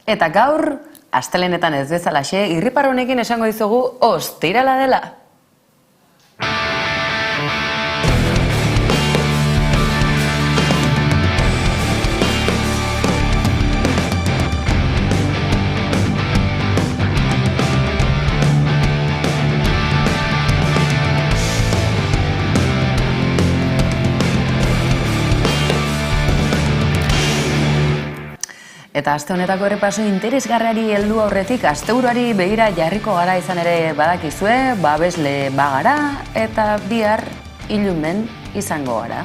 Eta gaur, astelehenetan ez bezalaxe, irripar honekin esango dizugu ostirala dela. Eta aste honetako errepaso interesgarriari heldu aurretik asteburuari begira jarriko gara izan ere badakizue, babesle bagara eta bihar ilunen izango gara.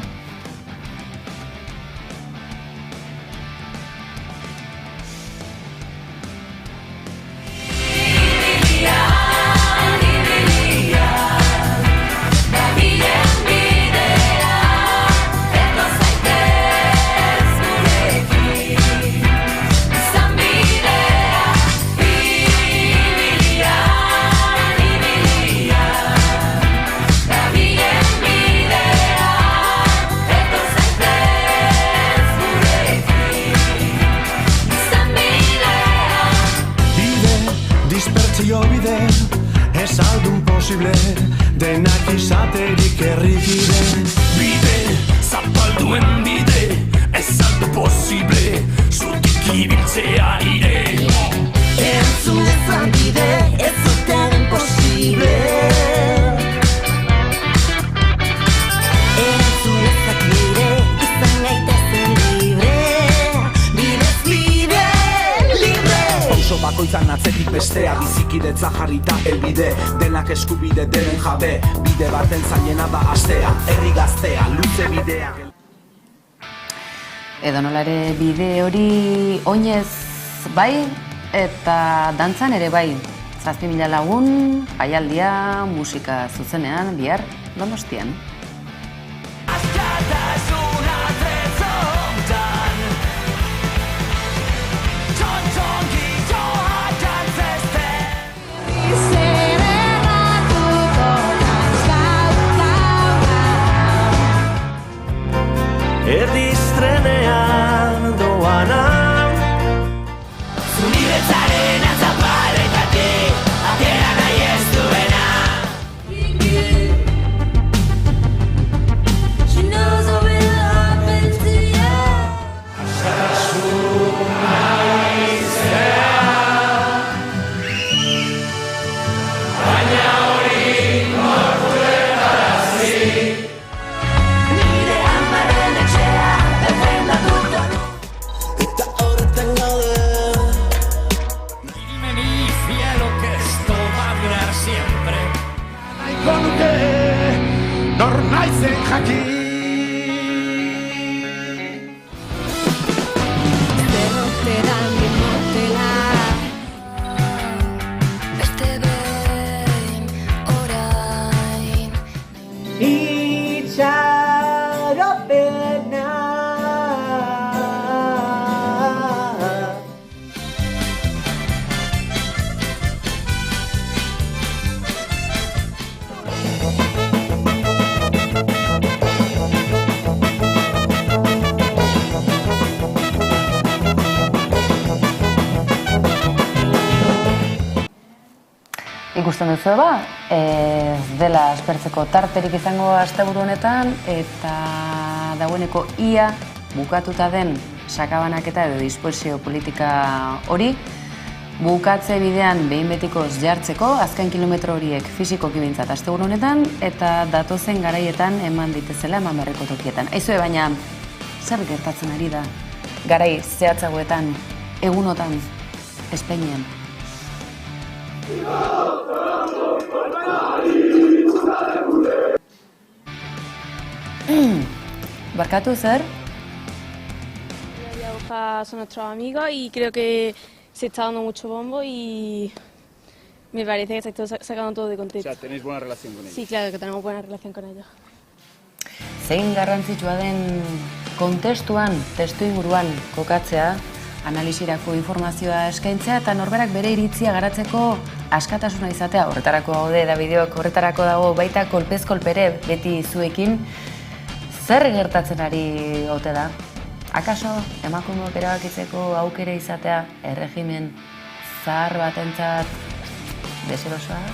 Ez aldun posible, denak izaterik errikide. Bide, zapalduen bide, ez aldu posible, zutik ibiltzea ire. Entzun ezan bide, ez zuten posible. Entzun ezak nire, izan gaitezen libre. Bidez bide, libre. Oso bakoitzan atzetik bestea, bizikidetza jarrita elbide. Denak eskubide denen jabe, bide baten zailena da astea. Herri gaztea, luze bidea. Edo nolare bide hori oinez bai eta dantzan ere bai. 7.000 lagun, jaialdia, musika zuzenean, bihar Donostian. Erdiztrenean doana Zuniretzaren azaparetatik, atera nahi ez duena. She knows what will happen to you. baina hori nortuen arazi. Nire amaren etxea, defendatuko du. Eta horretan gaude. Dime mi cielo que esto va a durar siempre. Nahiko nuke, nor naizen jakin. Zerroteran motela. Beste behin, orain. Itxaropena Ikusten duzu ez dela aspertzeko tarterik izango asteburu honetan eta dagoeneko ia bukatuta den sakabanaketa edo disposizio politika hori bukatze bidean behin betikoz jartzeko azken kilometro horiek fisikoki behintzat asteburu honetan eta datozen garaietan eman ditezela eman beharreko tokietan. Aizue baina zer gertatzen ari da garai zehatzagoetan, egunotan, Espainian? Barkatu zer? Son nuestros amigos y creo que se está dando mucho bombo y me parece que se está sacando todo de contexto. O sea, ¿tenéis buena relación con ellos? Sí, claro que tenemos buena relación con ellos. Zein garrantzitsua den kontestuan, testu inguruan kokatzea, analisirako informazioa eskaintzea eta norberak bere iritzia garatzeko askatasuna izatea. Horretarako gaude da bideoak, horretarako dago baita kolpez kolpere beti zuekin. Zer gertatzen ari ote da? Akaso emakumeok erabakitzeko aukera izatea erregimen zahar batentzat deserosoa da?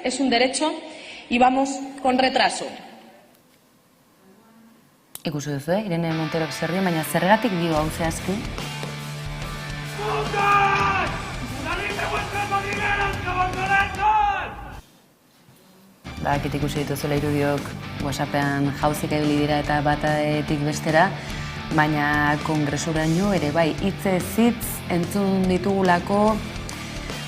Es un derecho y vamos con retraso. Ikusi duzu, Irene Monterok zer dio, baina zergatik dio hau zehazki? Badakit ikusi dituzuela irudiok WhatsAppean jauzik ibili dira eta batatik bestera, baina kongresuraino ere bai hitzez hitz entzun ditugulako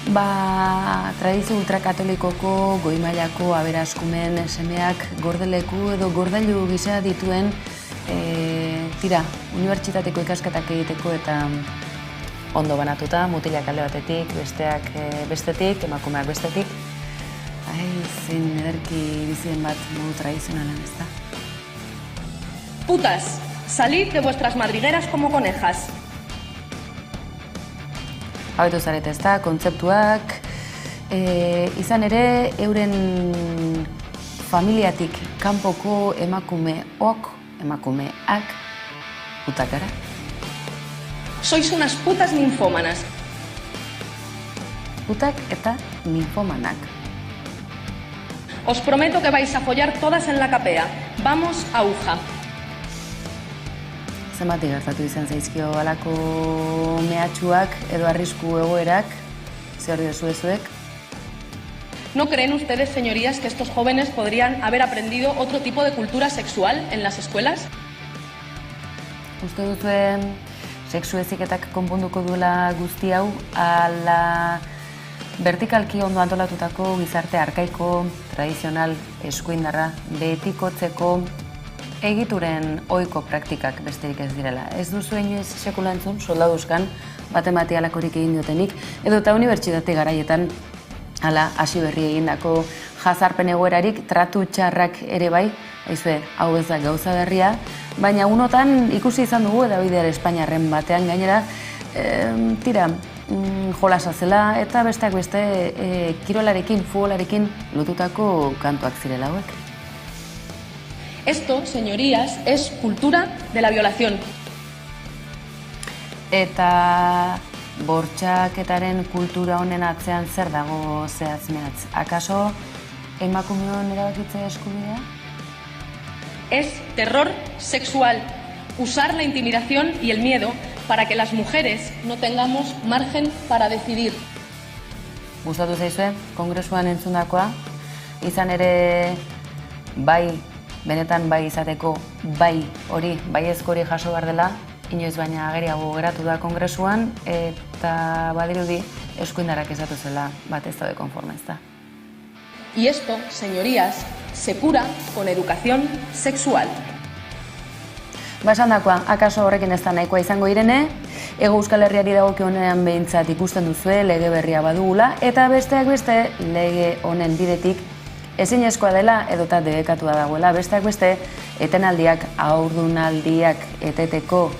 tradizio ultrakatolikoko goi mailako aberaskumen semeak gordeleku edo gordailu gisa dituen unibertsitateko ikasketak egiteko eta ondo banatuta, mutilak alde batetik, besteak bestetik, emakumeak bestetik. Zein ederki bizien bat modu tradizionalan, ez da? Putas, salid de vuestras madrigueras como conejas. Hauetu zarete, ez da, kontzeptuak, izan ere, euren familiatik kanpoko emakumeak, putak gara. Sois unas putas ninfómanas. Putak eta ninfomanak. Os prometo que vais a follar todas en la capea. Vamos a Uja. Zenbati gertatu izan zaizkio halako mehatxuak edo arrisku egoerak, zer diozu ezuek? ¿No creen ustedes, señorías, que estos jóvenes podrían haber aprendido otro tipo de cultura sexual en las escuelas? Uste duzuen sexu heziketak konponduko duela guzti hau, ala vertikalki ondo antolatutako gizarte arkaiko, tradizional, eskuindarra, betikotzeko egituren ohiko praktikak besterik ez direla. Ez duzu inoiz sekula entzun, soldaduzkan, batemati alakorik egin diotenik, edo eta unibertsitate garaietan hala hasi berri egindako jazarpen egoerarik, tratu txarrak ere bai, aizue, hau ez da gauza berria, baina unotan ikusi izan dugu Davider Espainiarren batean gainera, jolasa zela eta besteak beste kirolarekin, futbolarekin lotutako kantuak zirela hauek. Esto, señorías, es cultura de la violación. Eta bortxaketaren kultura honen atzean zer dago zehatz-mehatz? Akaso emakumeon erabakitze eskubidea? Es terror sexual. Usar la intimidación y el miedo para que las mujeres no tengamos margen para decidir. Gustatu zaizue, kongresuan entzundakoa, izan ere bai, benetan bai izateko, bai hori, baiezko hori jaso behar dela, inoiz baina ageriago geratu da kongresuan, eta badirudi eskuindarrak esatu zela bat ez daude konforme, ez da. Y esto, señorías, se cura con educación sexual. Esan dakoa, akaso horrekin ez da nahikoa izango Irene, Hego Euskal Herriari dagokionean behintzat ikusten duzue lege berria badugula, eta besteak beste lege honen bidetik ezinezkoa dela edota debekatua dagoela, besteak beste etenaldiak, haurdunaldiak eteteko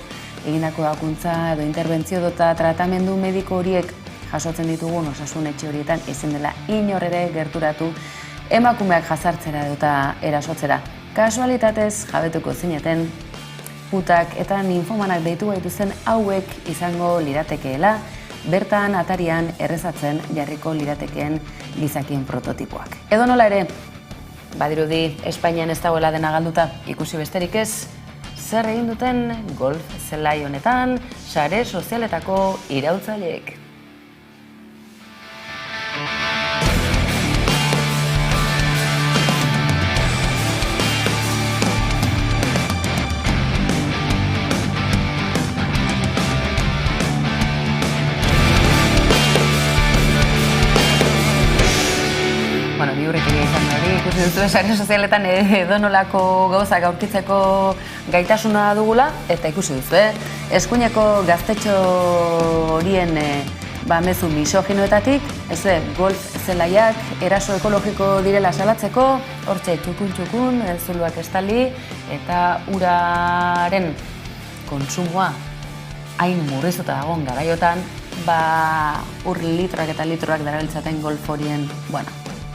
egindako bakuntza edo interbentzio edota tratamendu mediko horiek jasotzen ditugun osasun etxe horietan ezin dela inor ere gerturatu emakumeak jazartzera edota erasotzera. Kasualitatez jabetuko zineten putak eta ninfomanak deitu gaituzen hauek izango liratekeela, bertan atarian errezatzen jarriko liratekeen gizakien prototipoak. Edo nola ere, badirudi Espainian ez dagoela dena galduta, ikusi besterik ez, zer egin duten golf zelai honetan sare sozialetako iraultzaileek. Biurretik izan hori, ikusi duzu sare sozialetan edonolako gauzak aurkitzeko gaitasuna dugula, eta ikusi duzu, eskuineko gaztetxo horien mezu misoginoetatik, golf zelaiak eraso ekologiko direla salatzeko, hortxe txukun, zuluak estali, eta uraren kontsumoa hain murriztuta dagoen garaiotan, ur litroak eta litroak darabiltzaten golf horien,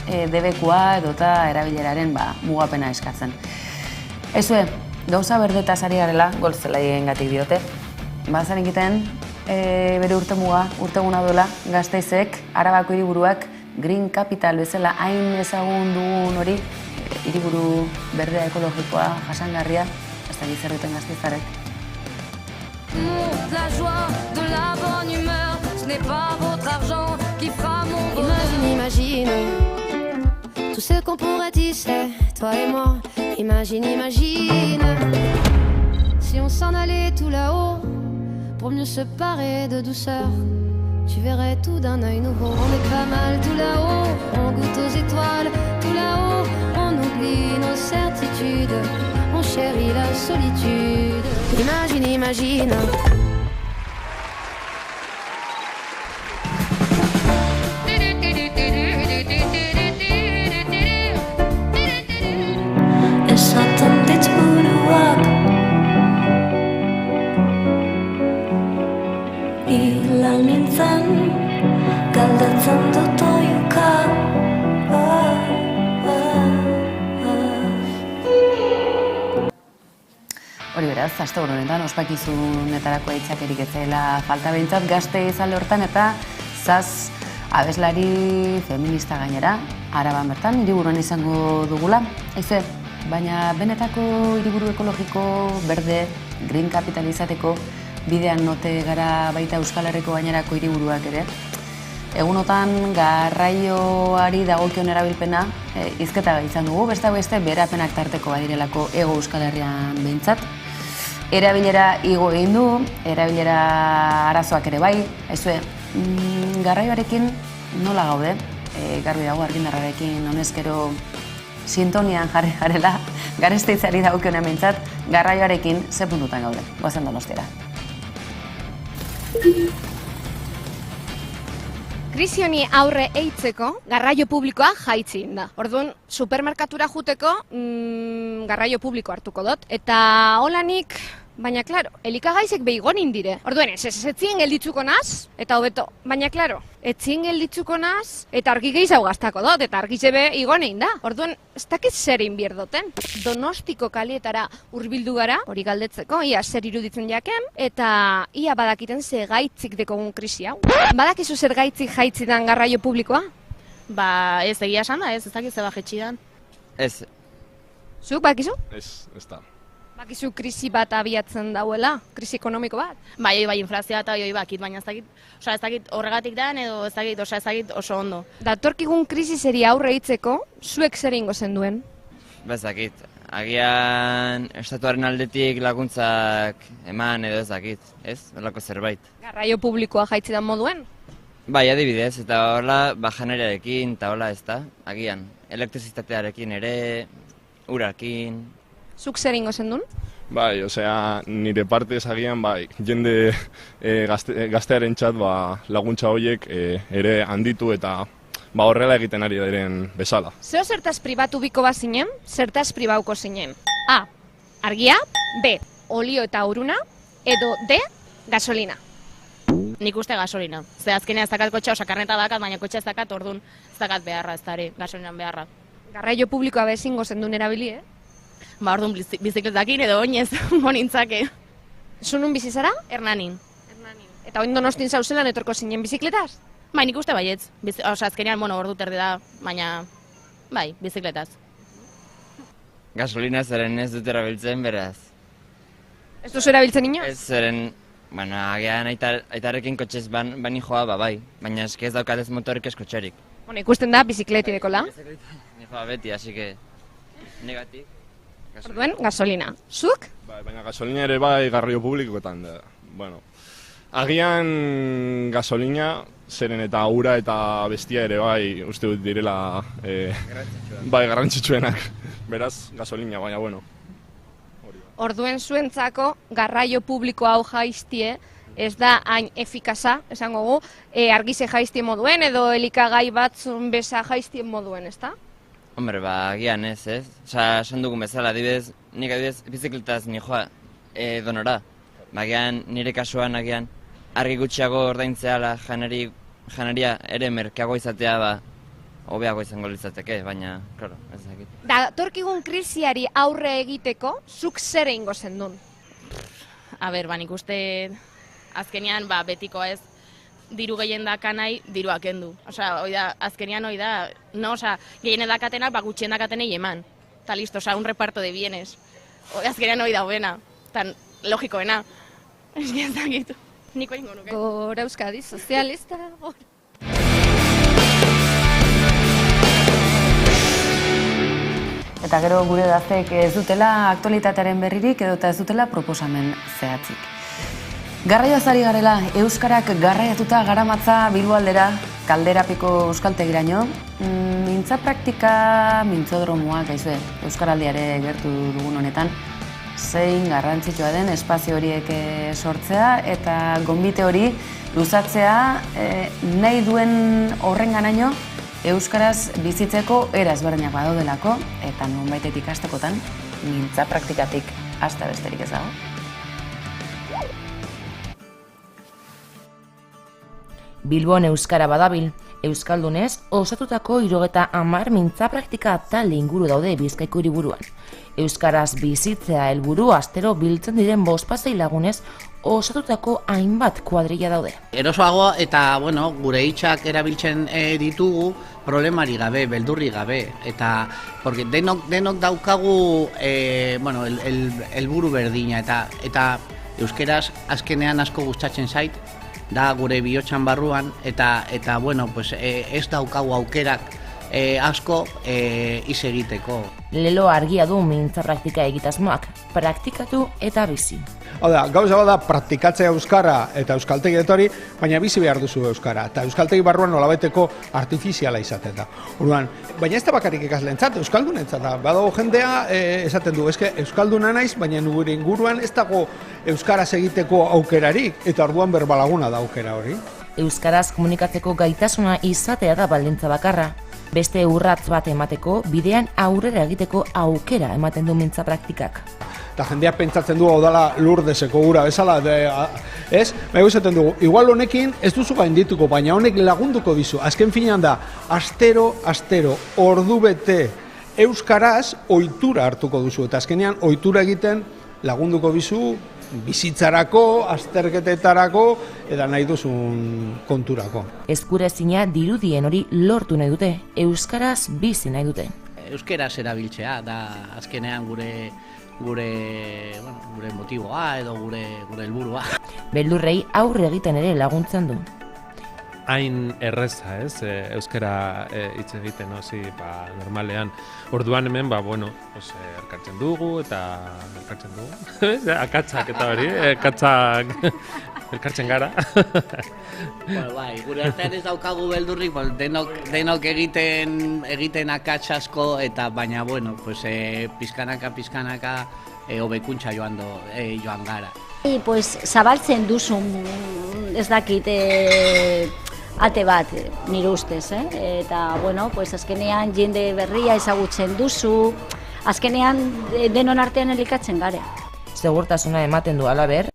debekua edota erabileraren mugapena eskatzen. Ezue, gauza berdetaz ari garela golf zelaiengatik diote. Zaren egiten, bere urteguna duela, Gasteizek, Arabako hiriburuak Green Capital bezala hain ezagun dugun hori, hiriburu berdea ekologikoa, jasangarria, ez da zer duten gasteizarek. La joie de la bonne humeur, ce n'est pas votre argent qui fera mon bonheur. Imagine tout ce qu'on pourrait tisser, toi et moi. Imagine si on s'en allait tout là-haut pour mieux se parer de douceur. Tu verrais tout d'un œil nouveau. On est pas mal tout là-haut, on goûte aux étoiles. Tout là-haut, on oublie nos certitudes, on chérit la solitude. Imagine Esaten dit buruak Hilal nintzen galdetzen dut oiuka Hori beraz, asteburu honetan ospakizunetarako aitzakiarik ez zela falta behintzat Gasteiz alde hortan eta zaz abeslari feminista gainera, Araban bertan, hiriburuan izango dugula. Baina benetako hiriburu ekologiko berde, green capital izateko bidean note gara baita Euskal Herriko gainerako hiriburuak ere. Egunotan garraioari dagokion erabilpena hizketa izan dugu, beste berapenak tarteko badirelako Hego Euskal Herrian behintzat. Erabilera igo egin du, erabilera arazoak ere bai, garraioarekin nola gaude, garbi dago argindarrarekin honezkero sintonian jarri garela, Garesteitzari dagokionean behintzat, garraioarekin ze puntutan gaude, goazen Donostiara. Krisi honi aurre eitzeko, garraio publikoa jaitzi da. Orduan, supermerkatura juteko garraio publiko hartuko dut. Eta holanik, baina klaro, elikagaizek behigonin dire. Orduan, etzien gelditzuko naz, eta hobeto. Baina klaro, etzien gelditzuko naz, eta argi gehiago gaztako dut, eta argi zebe igonein da. Orduan, ez dakit zer inbierdoten. Donostiko kalietara hurbildu gara, hori galdetzeko, ia zer iruditzen jaken, eta ia badakiten ze gaitzik dekogun krisi hau. Badakizu zer gaitzik jaitzidan garraio publikoa? Ez egia esan da, ez dakit zeba jetxidan. Ez. Zuk, bakizu? Ez da. Bakizu krisi bat abiatzen dauela, krisi ekonomiko bat? Bai, inflazioa eta hori bakit, baina ez dakit horregatik dan edo ez dakit oso ondo. Datorkigun krisiseri aurre hitzeko, zuek zer ingo zenduen? Ez dakit, agian estatuaren aldetik laguntzak eman edo ez dakit, ez? Horlako zerbait. Garraio publikoa jaitzidan moduen? Bai, adibidez, eta horla bajanerarekin eta horla ez da, agian. Elektrizitatearekin ere, urakin. Zuk zer ingo zendun? Bai, nire partez agian, jende gaztearen txat laguntza horiek ere handitu eta horrela egiten ari diren bezala. Zeo zertaz pribatu biko bat zinen, zertaz pribauko zinen? A. Argia, B. Olio eta uruna, edo D. Gasolina. Nik uste gasolina. Ze azkenean ez dakat kotxa, karneta dakat, baina kotxa ez dakat, orduan ez dakat beharra, ez dara gasolinan beharra. Garraio publikoa bezingo zendun erabili, Orduan bizikletakin edo oinez monintzake. Zunun bizi zara? Hernanin. Eta oin Donostin zauzelan etorko zinen bizikletaz? Bai, nik uste baietz. Azkenean, ordu terdi da, baina, bai, bizikletaz. Gasolina zeren ez dut erabiltzen, beraz. Ez duzu erabiltzen inoz? Ez zeren, bueno, agian aitarekin kotxez bani joa, bai, baina eski ez daukat ez motorik ez kotxerik. Bueno, ikusten da bizikleti dekola. Ni joa beti, así que negatik. Orduen, gasolina. Zuk? Bai, baina gasolina ere bai garraio publikoetan da. Bueno, agian gasolina zeren eta ura eta bestia ere bai uste dut direla bai garrantzitsuenak. Beraz, gasolina, baina bueno. Orduen zuentzako garraio publiko hau jaiztie ez da hain efikaza, esango gu, argize jaiztie moduen edo elikagai batzun beza jaiztie moduen, ezta? Hombre, agian ez. Osa, esan dugun bezala, adibidez, nik adibidez bizikletaz nijoa donora. Agian nire kasuan agian argi gutxiago ordaintzeala janaria ere merkeago izatea hobeago izango litzateke, baina, klaro, ez dakit. Da, torkigun krisiari aurre egiteko, zuk zer egingo zendun? A ber, nik uste azkenean betiko ez diru gehien dakanai dirua kendu. Osea, azkenean gehien dakatenak gutxien dakatenei eman. Ta listo, un reparto de bienes. Azkenean hori da hoena, tan logikoena. Ez dakit, niko ingo nuke. Gora Euskadi, sozialista, gora. Eta gero gure gazteek ez dutela aktualitatearen berririk edota ez dutela proposamen zehatzik. Garraioaz ari garela, euskarak garraiatuta garamatza Bilboaldera, Kalderapiko euskaltegiraino. Mintza praktika, mintzodromoak, euskaraldiare gertu dugun honetan, zein garrantzitsua den espazio horiek sortzea eta gonbite hori luzatzea nahi duen horrenganaino euskaraz bizitzeko era ezberdinak badaudelako eta nonbaitetik hastekotan mintza praktikatik hasta besterik ez dago. Bilbon euskara badabil, euskaldunez osatutako 70 mintza praktika talde inguru daude Bizkaiko hiriburuan. Euskaraz bizitzea helburu astero biltzen diren 5 lagunez osatutako hainbat kuadrilla daude. Erosoago eta gure hitzak erabiltzen ditugu problemari gabe, beldurri gabe, eta porque denok daukagu helburu berdina eta euskeraz azkenean asko gustatzen zait, da gure bihotxan barruan eta ez daukagu aukerak asko iz egiteko. Lelo argia du mintza praktika egitasmoak, praktikatu eta bizi. Hau da, gauza bada praktikatzea euskara eta euskaltegi etori, baina bizi behar duzu euskara. Eta euskaltegi barruan nolabaiteko artifiziala izaten da. Orduan, baina ez da bakarrik ikasleentzat, euskaldunentzat da. Badago jendea esaten du, euskalduna naiz, baina gure inguruan ez dago euskaraz egiteko aukerarik, eta orduan berbalaguna da aukera hori. Euskaraz komunikatzeko gaitasuna izatea da baldintza bakarra. Beste urratz bat emateko, bidean aurrera egiteko aukera ematen du mintza praktikak. Eta jendeak pentsatzen du hau dela Lurdeseko ura bezala, ez? Baina esaten dugu, igual honekin ez duzu gaindituko, baina honek lagunduko dizu. Azken finean da, astero, ordu bete euskaraz ohitura hartuko duzu. Eta azkenean ohitura egiten lagunduko dizu bizitzarako, azterketetarako, eta nahi duzun konturako. Eskurezina dirudien hori lortu nahi dute, euskaraz bizi nahi dute. Euskaraz erabiltzea da azkenean gure motiboa edo gure helburua. Beldurrei aurre egiten ere laguntzen du. Hain erreza, euskara hitz egiten, normalean. Orduan hemen, elkartzen dugu, akatsak eta hori, elkartzen gara. Gure artean ez daukagu beldurrik, denok egiten akats asko, eta baina, pizkanaka, hobekuntza joan gara. Zabaltzen duzun, ez dakit, ate bat, nire ustez, eta, azkenean jende berria ezagutzen duzu, azkenean denon artean elikatzen gare. Segurtasuna ematen du halaber.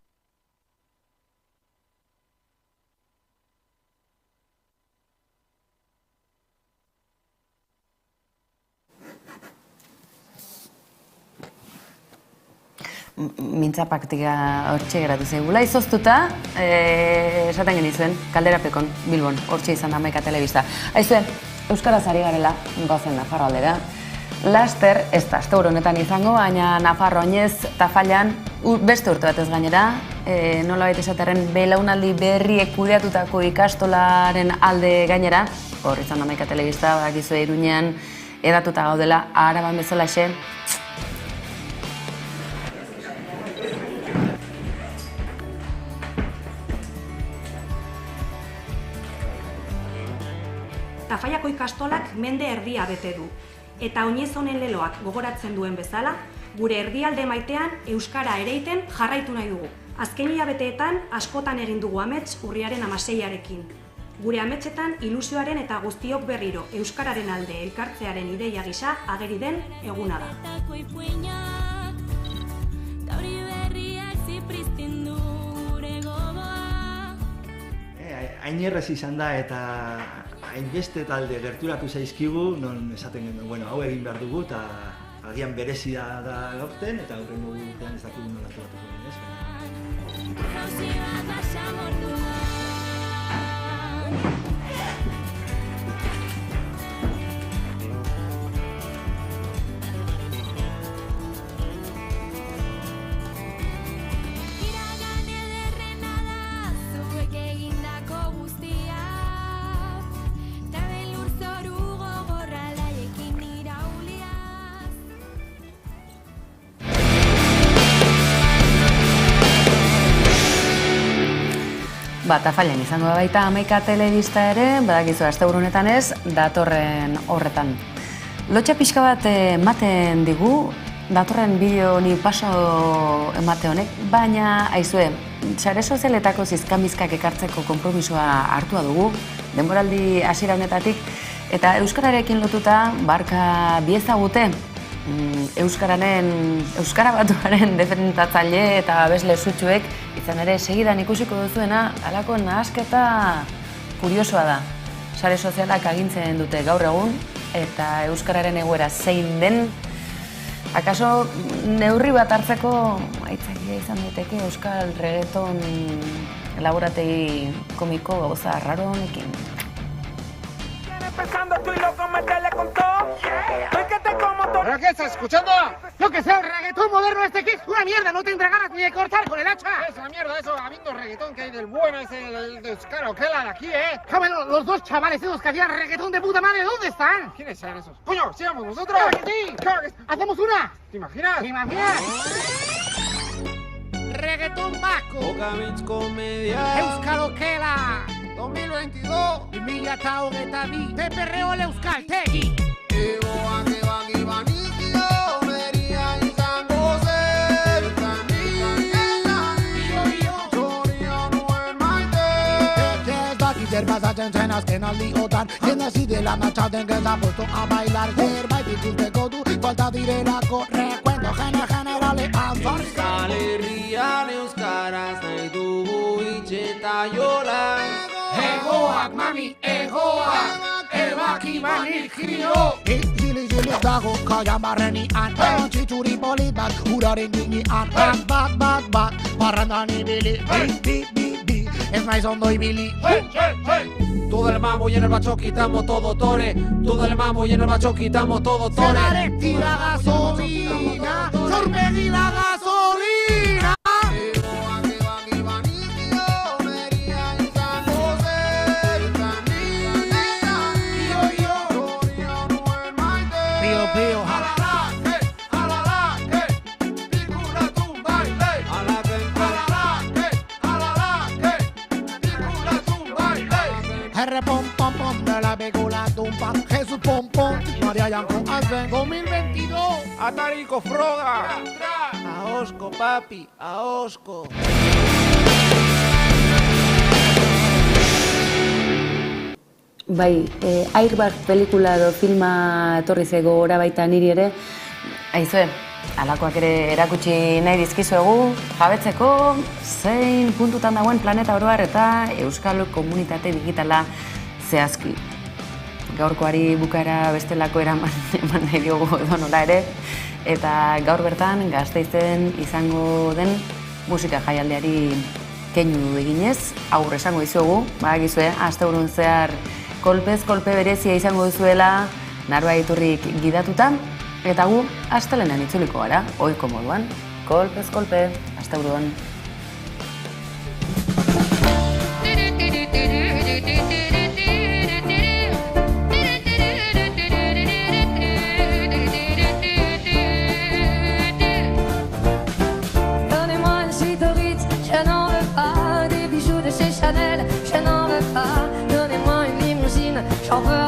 Mintza praktika hortxe geratu zaigula izoztuta, esaten genizuen, Kalderapekon, Bilbon, hortxe izan da Hamaika Telebista. Aizue, euskaraz ari garela, goazen Nafarroaldera. Laster, ez da, asteburu honetan izango, baina Nafarro oinez Tafallan beste urte batez gainera, nolabait esaterren belaunaldi berriek kudeatutako ikastolaren alde gainera, hor izan da Hamaika Telebista, bakizue Iruñean edatuta gaudela, Araban bezalaxe. Tafallako ikastolak mende erdia bete du. Eta oinez honen leloak gogoratzen duen bezala, gure erdialde maitean euskara ereiten jarraitu nahi dugu. Azken hilabeteetan askotan egin dugu amets urriaren 16arekin. Gure ametsetan ilusioaren eta guztiok berriro euskararen alde elkartzearen ideia gisa ageri den eguna da. Hain izan da eta hainbeste talde gerturatu zaizkigu, non esaten genuen, bueno, hau egin behar dugu, eta agian berezia da gaurten, eta aurrengo urtean ez dakigu nolatu batuko den, ez? Tafallan izango da baita Hamaika Telebista ere, badakizu asteburu honetan ez, datorren horretan. Lotxa pixka bat ematen digu, datorren bideo ni paso emate honek, baina aizue, sare sozialetako zizkamizkak ekartzeko konpromisoa hartua dugu, denboraldi hasiera honetatik, eta euskararekin lotuta barka biezagute, Euskara Batuaren defendatzaile eta abesle sutsuek izan ere segidan ikusiko duzuena halako nahasketa kuriosoa da. Sare sozialak agintzen dute gaur egun eta euskararen egoera zein den. Akaso neurri bat hartzeko aitzakia izan daiteke euskal reggaeton laborategi komiko gauza raro honekin. Empezando tú y loco, métele con todo. Soy que te como todo. ¿Pero qué estás escuchando? Yo que sé, el reggaetón moderno este que es una mierda, no tendrá ganas ni de cortar con el hacha. Esa mierda, eso, habiendo reggaetón que hay del bueno, ese de Euskara, ¿qué la de aquí, Cámelo, los dos chavales esos que hacían reggaetón de puta madre, ¿dónde están? ¿Quiénes eran esos? ¡Coño, sigamos nosotros! ¡Claro que sí! ¡Claro que sí! ¡Hacemos una! ¿Te imaginas? ¿Te imaginas? Reggaetón vasco. Euskal Okela. 2022. Mila eta hogeta bi. Teperreo Euskaltegi. Egoak eban ibanizio, beria izango zen. Zoria nuen maite. Ez dakit zerbazatzen zen azken aldiotan. Jende zidela natxaten que se ha puesto a bailar. Zerbait ikusteko du, falta direlako recuento generale Euskal Herrian euskaraz nahi dugu itxeta jolaz. Egoak, mami, egoak, ebaki banik giro. Zili dago kaya barrenian, txitsuri polit bat, uraren ginean. Bat, barrandan ibili, bi, ez naiz ondo ibili. Todo el mambo y en el bacho quitamos todo tore. Todo el mambo y en el bacho quitamos todo tore. Zelaretti la gasolina, zorpegi la gasolina. Pom pom pom de la begula tumpa, Jesús pom pom, María Yanko Azben 2022. Atariko Froga. Ahosko papi, ahosko. Bai, Airbag pelikula edo filma etorri zego gora baita niri ere, aizue, alakoak ere erakutsi nahi dizkizuegu, jabetzeko zein puntutan dagoen planeta oroar eta euskal komunitate digitala zehazki. Gaurkoari bukaera bestelako eman nahi diogu edo nola ere, eta gaur bertan Gasteizen izango den musika jaialdiari keinu eginez, aurre esango dizuegu, badakizue, asteburun zehar kolpez kolpe berezia izango duzuela Narba Iturrik gidatuta, Eta gu, astelenean itzuliko gara, ohiko moduan, kolpez kolpe, asteburuan. J'en veux